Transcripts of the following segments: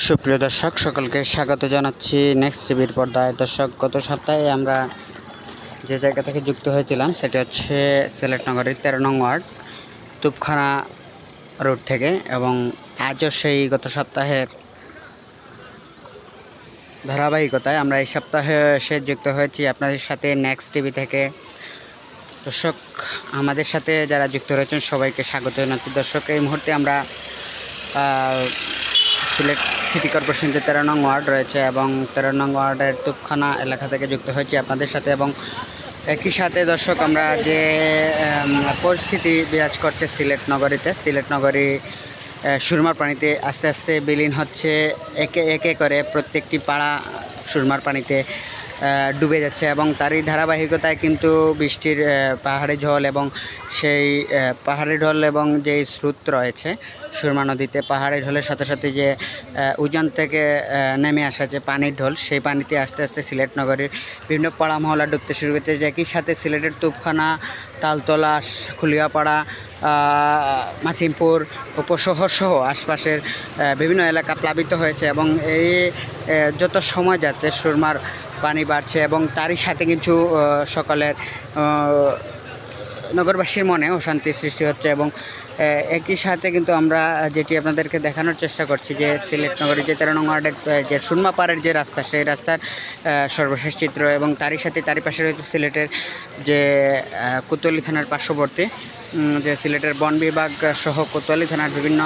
সুপ্রিয় দর্শক সকলকে স্বাগত জানাচ্ছি নেক্সট টিভির পর্দায়। দর্শক, গত সপ্তাহে আমরা যে জায়গা থেকে যুক্ত হয়েছিলাম সেটা হচ্ছে সিলেট নগরীর 13 নং ওয়ার্ড তুপখানা রোড থেকে, এবং আজও সেই গত সপ্তাহের ধারাবাহিকতায় আমরা এই সপ্তাহে এসে যুক্ত হয়েছি আপনাদের সাথে নেক্সট টিভি থেকে। দর্শক, আমাদের সাথে যারা যুক্ত রয়েছেন সবাইকে স্বাগত জানাচ্ছি। দর্শক, এই মুহূর্তে আমরা সিলেট সিটি কর্পোরেশন যে 13 নং ওয়ার্ড রয়েছে এবং 13 নং ওয়ার্ডের তুপখানা এলাকা থেকে যুক্ত হয়েছি আপনাদের সাথে, এবং একই সাথে দর্শক আমরা যে পরিস্থিতি বিরাজ করছে সিলেট নগরী সুরমার পানিতে আস্তে আস্তে বিলীন হচ্ছে। একে একে করে প্রত্যেকটি পাড়া সুরমার পানিতে ডুবে যাচ্ছে, এবং তারই ধারাবাহিকতায় কিন্তু বৃষ্টির পাহাড়ি ঢল এবং সেই পাহাড়ি ঢল এবং যেই স্রোত রয়েছে সুরমা নদীতে, পাহাড়ি ঢলের সাথে সাথে যে উজান থেকে নেমে আসা যে পানির ঢল, সেই পানিতে আস্তে আস্তে সিলেট নগরীর বিভিন্ন পাড়া মহল্লা ডুবতে শুরু করেছে। যে একই সাথে সিলেটের তুপখানা, তালতলা, খুলিয়াপাড়া, মাছিমপুর উপশহর সহ আশপাশের বিভিন্ন এলাকা প্লাবিত হয়েছে, এবং এই যত সময় যাচ্ছে সুরমার পানি বাড়ছে, এবং তারই সাথে কিছু সকলের নগরবাসীর মনে অশান্তির সৃষ্টি হচ্ছে। এবং একই সাথে কিন্তু আমরা যেটি আপনাদেরকে দেখানোর চেষ্টা করছি যে সিলেট নগরীর যে 13 নং ওয়ার্ডের যে সুরমা পাড়ের যে রাস্তা, সেই রাস্তার সর্বশেষ চিত্র, এবং তারই পাশে রয়েছে সিলেটের যে কোতোয়ালি থানার পার্শ্ববর্তী যে সিলেটের বন বিভাগ সহ কোতোয়ালি থানার বিভিন্ন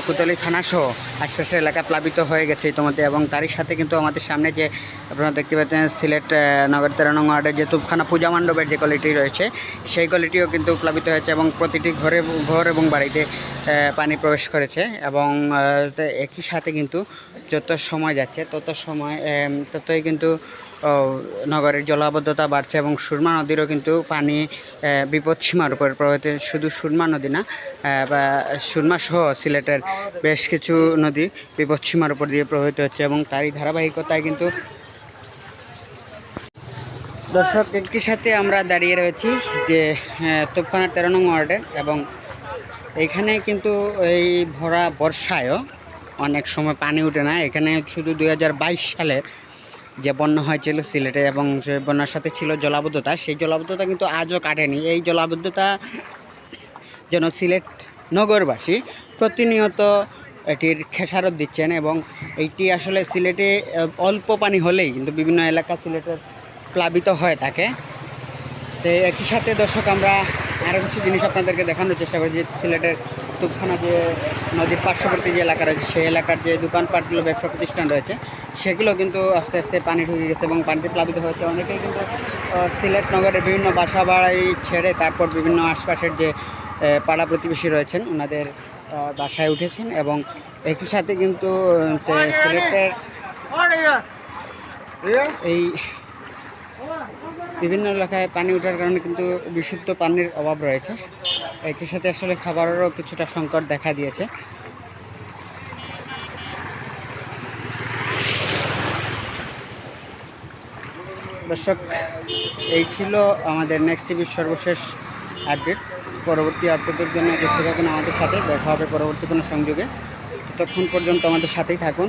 কোতোয়ালি থানা সহ আশপাশের এলাকা প্লাবিত হয়ে গেছে ইতিমধ্যে। এবং তারই সাথে কিন্তু আমাদের সামনে যে আপনারা দেখতে পাচ্ছেন সিলেট নগর 13 নং ওয়ার্ডের যে তুপখানা পূজা মণ্ডপের যে গলিটি রয়েছে, সেই গলিটিও কিন্তু প্লাবিত হয়েছে, এবং প্রতিটি ঘর এবং বাড়িতে পানি প্রবেশ করেছে। এবং একই সাথে কিন্তু যত সময় যাচ্ছে ততই কিন্তু নগরের জলাবদ্ধতা বাড়ছে, এবং সুরমা নদীরও কিন্তু পানি বিপদসীমার উপর প্রবাহিত। শুধু সুরমা নদী না, সুরমা সহ সিলেটের বেশ কিছু নদী বিপদসীমার উপর দিয়ে প্রবাহিত হচ্ছে, এবং তারই ধারাবাহিকতায় কিন্তু দর্শক একই সাথে আমরা দাঁড়িয়ে রয়েছি যে তুপখানার 13 নং ওয়ার্ডের, এবং এখানে কিন্তু এই ভরা বর্ষায়ও অনেক সময় পানি ওঠে না। এখানে শুধু 2022 সালের যে বন্যা হয়েছিল সিলেটে, এবং যে বন্যার সাথে ছিল জলাবদ্ধতা, সেই জলাবদ্ধতা কিন্তু আজও কাটেনি। এই জলাবদ্ধতা যেন সিলেট নগরবাসী প্রতিনিয়ত এটির খেসারত দিচ্ছেন, এবং এইটি আসলে সিলেটে অল্প পানি হলেই কিন্তু বিভিন্ন এলাকা সিলেটের প্লাবিত হয়ে থাকে। তো একই সাথে দর্শক আমরা আরও কিছু জিনিস আপনাদেরকে দেখানোর চেষ্টা করি যে সিলেটের তুপখানা যে নদীর পার্শ্ববর্তী যে এলাকা রয়েছে, সেই এলাকার যে দোকানপাটগুলো, ব্যবসা প্রতিষ্ঠান রয়েছে, সেগুলো কিন্তু আস্তে আস্তে পানি ঢুকে গেছে এবং পানিতে প্লাবিত হয়েছে। অনেকেই কিন্তু সিলেট নগরের বিভিন্ন বাসা বাড়ি ছেড়ে তারপর বিভিন্ন আশপাশের যে পাড়া প্রতিবেশী রয়েছেন ওনাদের বাসায় উঠেছেন, এবং একই সাথে কিন্তু সিলেটের এই বিভিন্ন এলাকায় পানি ওঠার কারণে কিন্তু বিশুদ্ধ পানির অভাব রয়েছে। একই সাথে আসলে খাবারেরও কিছুটা সংকট দেখা দিয়েছে। দর্শক, এই ছিল আমাদের নেক্সট টিভির সর্বশেষ আপডেট। পরবর্তী আপডেটের জন্য দেখতে থাকুন আমাদের সাথে। দেখা হবে পরবর্তী কোনো সংযোগে। ততক্ষণ পর্যন্ত আমাদের সাথেই থাকুন।